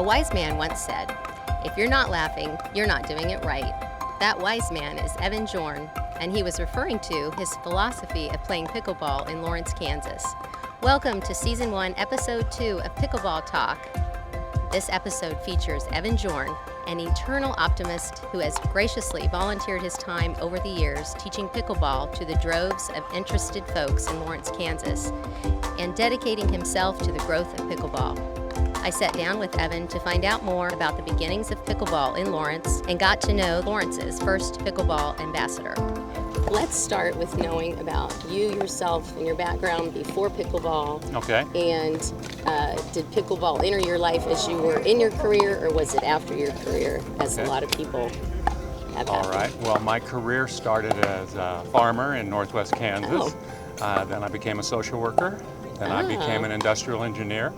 A wise man once said, "If you're not laughing, you're not doing it right." That wise man is Evan Jorn, and he was referring to his philosophy of playing pickleball in Lawrence, Kansas. Welcome to Season 1, Episode 2 of Pickleball Talk. This episode features Evan Jorn, an eternal optimist who has graciously volunteered his time over the years teaching pickleball to the droves of interested folks in Lawrence, Kansas, and dedicating himself to the growth of pickleball. I sat down with Evan to find out more about the beginnings of pickleball in Lawrence and got to know Lawrence's first pickleball ambassador. Let's start with knowing about you yourself and your background before pickleball. Okay. And did pickleball enter your life as you were in your career, or was it after your career, as a lot of people have All happened? right. Well, my career started as a farmer in northwest Kansas. Then I became a social worker. Then I became an industrial engineer.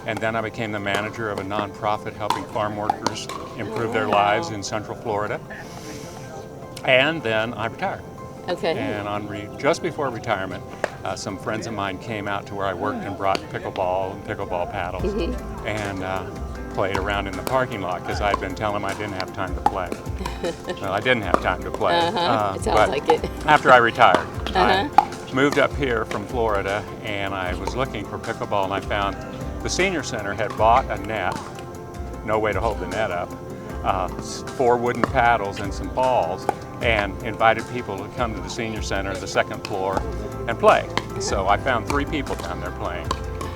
And then I became the manager of a nonprofit helping farm workers improve their lives in Central Florida. And then I retired. Okay. And just before retirement, some friends of mine came out to where I worked and brought pickleball and pickleball paddles and played around in the parking lot because I had been telling them I didn't have time to play. Well, I didn't have time to play. It sounds like it. After I retired, I moved up here from Florida and I was looking for pickleball, and I found the senior center had bought a net, no way to hold the net up, 4 wooden paddles and some balls, and invited people to come to the senior center, the second floor, and play. So I found 3 people down there playing,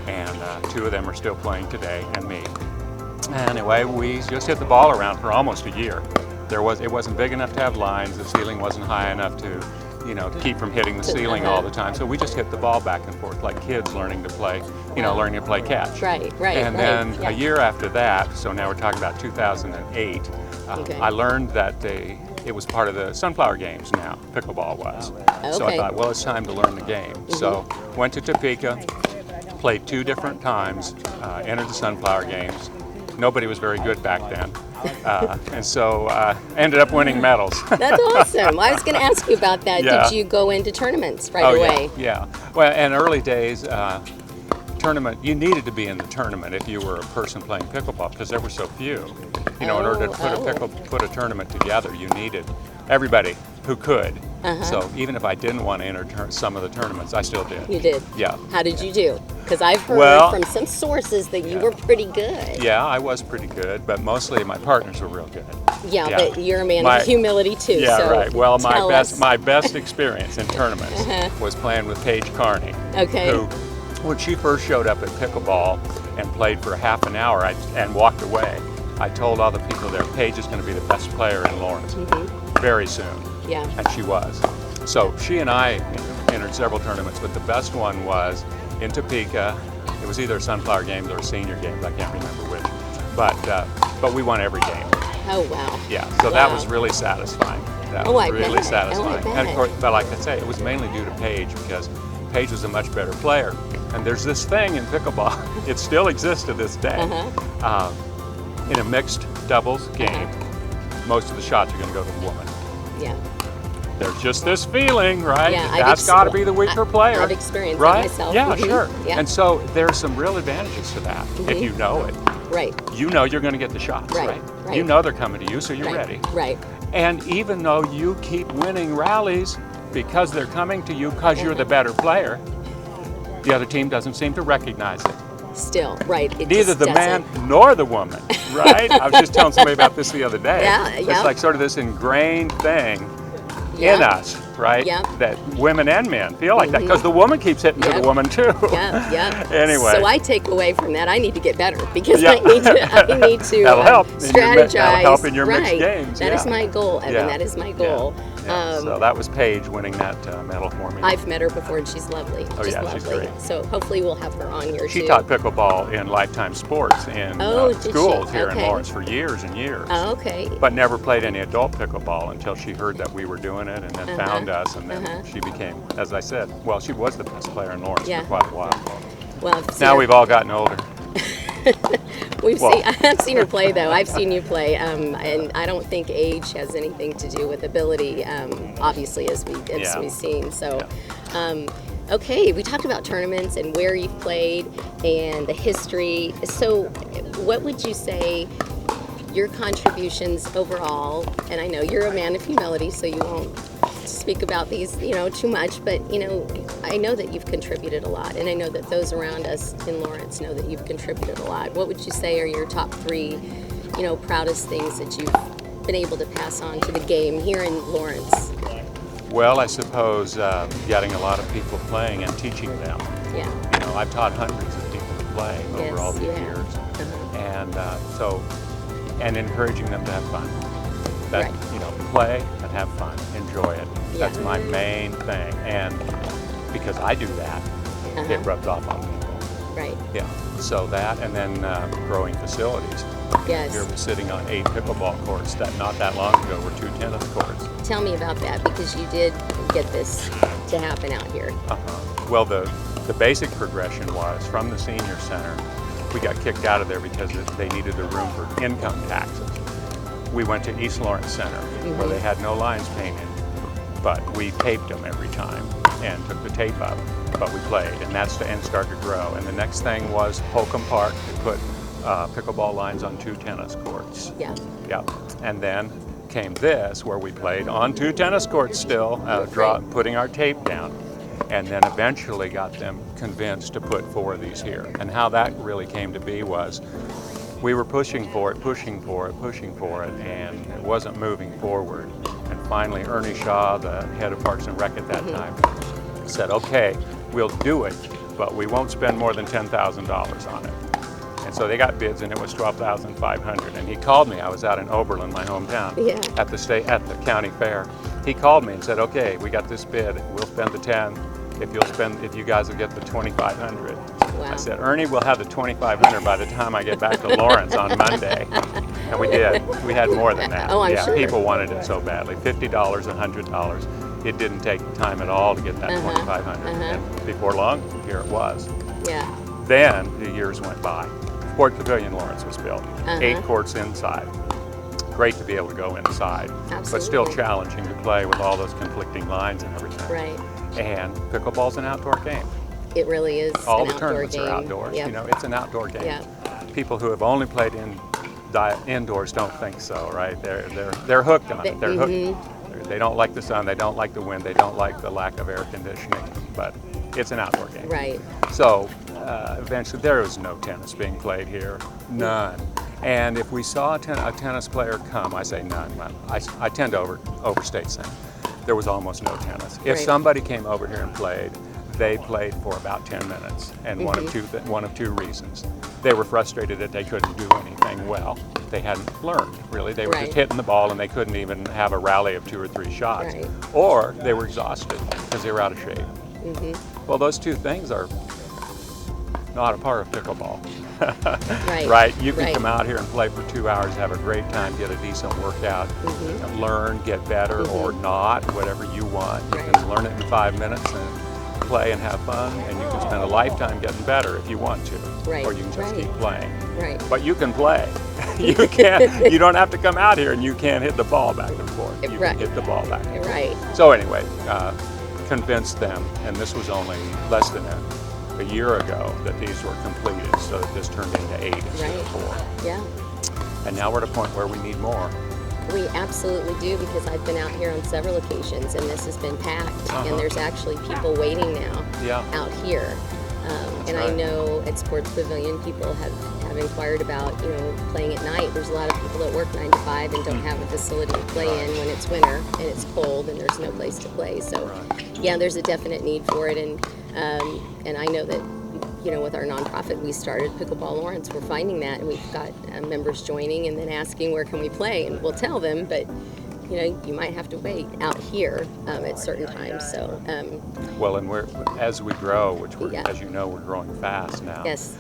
and 2 of them are still playing today, and me. Anyway, we just hit the ball around for almost a year. It wasn't big enough to have lines, the ceiling wasn't high enough to keep from hitting the ceiling all the time. So we just hit the ball back and forth like kids learning to play, learning to play catch. Right. And then a year after that, so now we're talking about 2008, I learned that it was part of the Sunflower Games now, pickleball was. So I thought, well, it's time to learn the game. So went to Topeka, played 2 different times, entered the Sunflower Games. Nobody was very good back then. And so ended up winning medals. That's awesome. I was going to ask you about that. Yeah. Did you go into tournaments right away? Yeah. Well, in early days, tournament, you needed to be in the tournament if you were a person playing pickleball because there were so few. In order to put a tournament together, you needed everybody who could. So even if I didn't want to enter some of the tournaments, I still did. You did? Yeah. How did you do? Because I've heard from some sources that you were pretty good. Yeah, I was pretty good, but mostly my partners were real good. Yeah, but you're a man of humility too. Yeah, so right. Well, my my best experience in tournaments was playing with Paige Carney. Okay. Who, when she first showed up at pickleball and played for half an hour and walked away, I told all the people there, Paige is going to be the best player in Lawrence very soon. Yeah. And she was. So she and I entered several tournaments, but the best one was in Topeka. It was either a Sunflower Games or a Senior Games. I can't remember which. But we won every game. Oh, wow. Yeah. So that was really satisfying. That was really satisfying. I bet. And of course, but like I say, it was mainly due to Paige because Paige was a much better player. And there's this thing in pickleball, it still exists to this day. In a mixed doubles game, most of the shots are going to go to the woman. Yeah. There's just this feeling, right? Yeah, that's got to be the weaker player. I've experienced right? that myself. Yeah, sure. Yeah. And so there's some real advantages to that if you know it. Right. You know you're going to get the shots, right? You know they're coming to you, so you're ready. Right. And even though you keep winning rallies because they're coming to you because you're the better player, the other team doesn't seem to recognize it. Still, right. Neither the man nor the woman, right? I was just telling somebody about this the other day. It's like sort of this ingrained thing in us, right? That women and men feel like that because the woman keeps hitting to the woman too. Anyway. So I take away from that, I need to get better because I need to that'll help. strategize. That'll help in your mixed games. That is my goal, Evan. That is my goal. So that was Paige winning that medal for me. I've met her before and she's lovely. She's great. So hopefully we'll have her on here too. She taught pickleball in Lifetime Sports in schools here in Lawrence for years and years. Oh, okay. But never played any adult pickleball until she heard that we were doing it and then found us, and then she became, as I said, well, she was the best player in Lawrence for quite a while. Well, now we've all gotten older. I've seen her play though. I've seen you play, and I don't think age has anything to do with ability. Obviously, as we've seen. So, Okay, we talked about tournaments and where you've played and the history. So what would you say your contributions overall, and I know you're a man of humility, so you won't speak about these, too much, but, I know that you've contributed a lot, and I know that those around us in Lawrence know that you've contributed a lot. What would you say are your top three, proudest things that you've been able to pass on to the game here in Lawrence? Well, I suppose getting a lot of people playing and teaching them. Yeah. I've taught hundreds of people to play over all these years. And and encouraging them to have fun. That, play and have fun, enjoy it. That's my main thing. And because I do that, it rubs off on people. Right. Yeah. So that, and then growing facilities. Yes. You're sitting on 8 pickleball courts that not that long ago were 2 tennis courts. Tell me about that, because you did get this to happen out here. Well, the basic progression was from the senior center. We got kicked out of there because they needed the room for income taxes. We went to East Lawrence Center, where they had no lines painted, but we taped them every time and took the tape up, but we played, and started to grow. And the next thing was Holcomb Park. We put pickleball lines on 2 tennis courts. Yeah. Yeah. And then came this, where we played on 2 tennis courts still, putting our tape down. And then eventually got them convinced to put 4 of these here. And how that really came to be was we were pushing for it, and it wasn't moving forward. And finally, Ernie Shaw, the head of Parks and Rec at that time, said, okay, we'll do it, but we won't spend more than $10,000 on it. And so they got bids, and it was $12,500. And he called me. I was out in Oberlin, my hometown, at the county fair. He called me and said, "Okay, we got this bid. We'll spend the 10 if you guys will get the 2,500." Wow. I said, "Ernie, we'll have the 2,500 by the time I get back to Lawrence on Monday." And we did. We had more than that. Oh, I'm sure. People wanted it so badly. $50, $100. It didn't take time at all to get that 2,500. And before long, here it was. Yeah. Then the years went by. Sport Pavilion Lawrence was built. 8 courts inside. Great to be able to go inside, but still challenging to play with all those conflicting lines and everything. Right. And pickleball's an outdoor game. It really is. All the tournaments are outdoors. Yep. It's an outdoor game. Yep. People who have only played indoors don't think so, right? They're hooked on it. They're hooked. They don't like the sun. They don't like the wind. They don't like the lack of air conditioning. But it's an outdoor game. Right. So eventually, there was no tennis being played here. None. And if we saw a tennis player come, I say none. I tend to overstate saying. There was almost no tennis. If somebody came over here and played, they played for about 10 minutes, and one of two reasons. They were frustrated that they couldn't do anything well. They hadn't learned, really. They were just hitting the ball, and they couldn't even have a rally of 2 or 3 shots. Right. Or they were exhausted because they were out of shape. Well, those 2 things are not a part of pickleball. Right? You can come out here and play for 2 hours, have a great time, get a decent workout, learn, get better, or not, whatever you want. You can learn it in 5 minutes and play and have fun, and you can spend a lifetime getting better if you want to. Or you can just keep playing. But you can play. You don't have to come out here and you can't hit the ball back and forth. You can hit the ball back and forth. So anyway, convinced them, and this was only less than a year ago that these were completed, so that this turned into 8 instead of 4. Yeah. And now we're at a point where we need more. We absolutely do, because I've been out here on several occasions, and this has been packed, and there's actually people waiting now out here. And I know at Sports Pavilion people have inquired about, playing at night. There's a lot of people that work 9 to 5 and don't have a facility to play in when it's winter and it's cold and there's no place to play. So yeah, there's a definite need for it, and I know that, with our nonprofit we started, Pickleball Lawrence, we're finding that, and we've got members joining and then asking where can we play, and we'll tell them, but you might have to wait out here at certain times. So well, and as we grow, which as you know, we're growing fast now. Yes.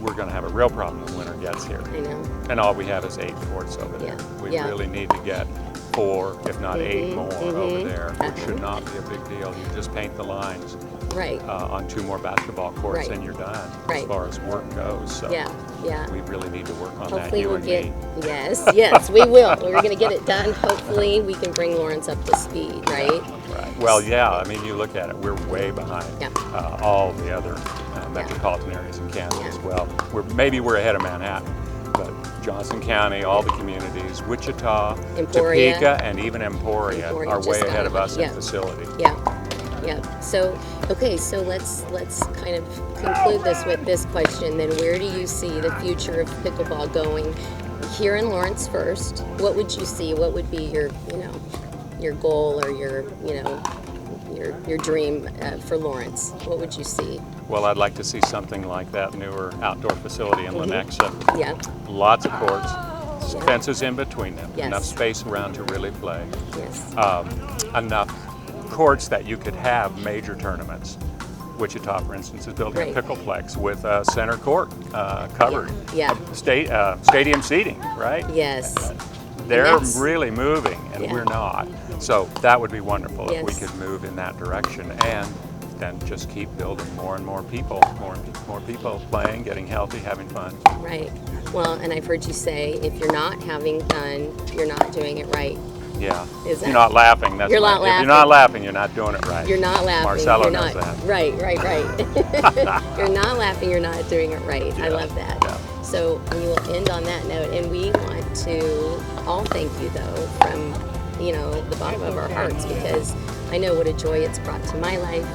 We're going to have a real problem when winter gets here. I know. And all we have is 8 courts over there. We really need to get 4, if not 8 more over there, which should not be a big deal. You just paint the lines Right. On 2 more basketball courts, Right. and you're done Right. as far as work goes. So Yeah. we really need to work on that, Hopefully you we'll and get, me. yes, we will. We're going to get it done. Hopefully we can bring Lawrence up to speed, right? Right. Well, yeah, I mean, you look at it, we're way behind Yeah. all the other metropolitan areas in Kansas as well. Maybe we're ahead of Manhattan, but Johnson County, all the communities, Wichita, Emporia. Topeka, and even Emporia are way just ahead of us in yeah. facility. Yeah, yeah. So, okay, so let's kind of conclude this with this question. Then, where do you see the future of pickleball going? Here in Lawrence first, what would you see? What would be your, your goal or your dream for Lawrence? What would you see? Well, I'd like to see something like that newer outdoor facility in Lenexa. Yeah. Lots of courts, fences in between them, Yes. enough space around to really play. Yes. Enough courts that you could have major tournaments. Wichita, for instance, is building Right. a Pickleplex with a center court covered. Yeah. Stadium seating, right? Yes. They're that's- really moving, and Yeah. we're not. So that would be wonderful if we Yes. could move in that direction, and then just keep building more and more people, more people playing, getting healthy, having fun. Right. Well, and I've heard you say, if you're not having fun, you're not doing it right. Yeah. Is If that- you're not laughing, that's You're right. not If laughing. you're not laughing, you're not doing it right. You're not laughing. Marcelo you're knows not, that. Right. You're not laughing. You're not doing it right. I Yeah, love that. yeah. So we will end on that note, and we want to all thank you though from the bottom of our hearts, because I know what a joy it's brought to my life,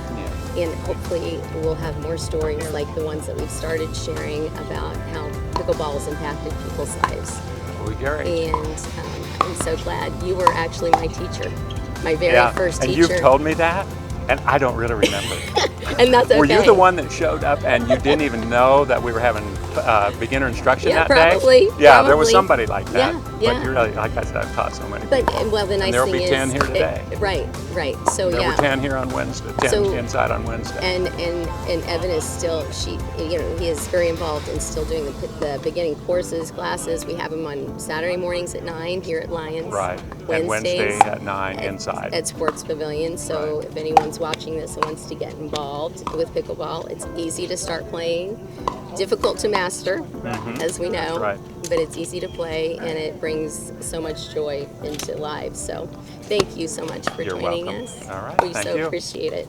and hopefully we'll have more stories like the ones that we've started sharing about how pickleball has impacted people's lives. Well, Gary. And I'm so glad you were actually my teacher, my very first and teacher. you've told me that, and I don't really remember. And that's okay. Were you the one that showed up and you didn't even know that we were having beginner instruction Yeah, that day? probably, Yeah, there was probably. somebody like that. Yeah. But you're really, like I said, I've taught so many But people. well, the nice there'll thing be is 10 here today. Right. So There yeah. were 10 here on Wednesday, 10 So- inside on Wednesday. And Evan is still he is very involved in still doing the beginning courses, classes. We have him on Saturday mornings at 9 here at Lions. Right. And Wednesday at 9 inside. At Sports Pavilion. So if anyone's watching this and wants to get involved with pickleball, it's easy to start playing. Difficult to master, as we know. Right. But it's easy to play, and it brings so much joy into lives. So thank you so much for You're joining welcome. us. All right, We thank so you. appreciate it.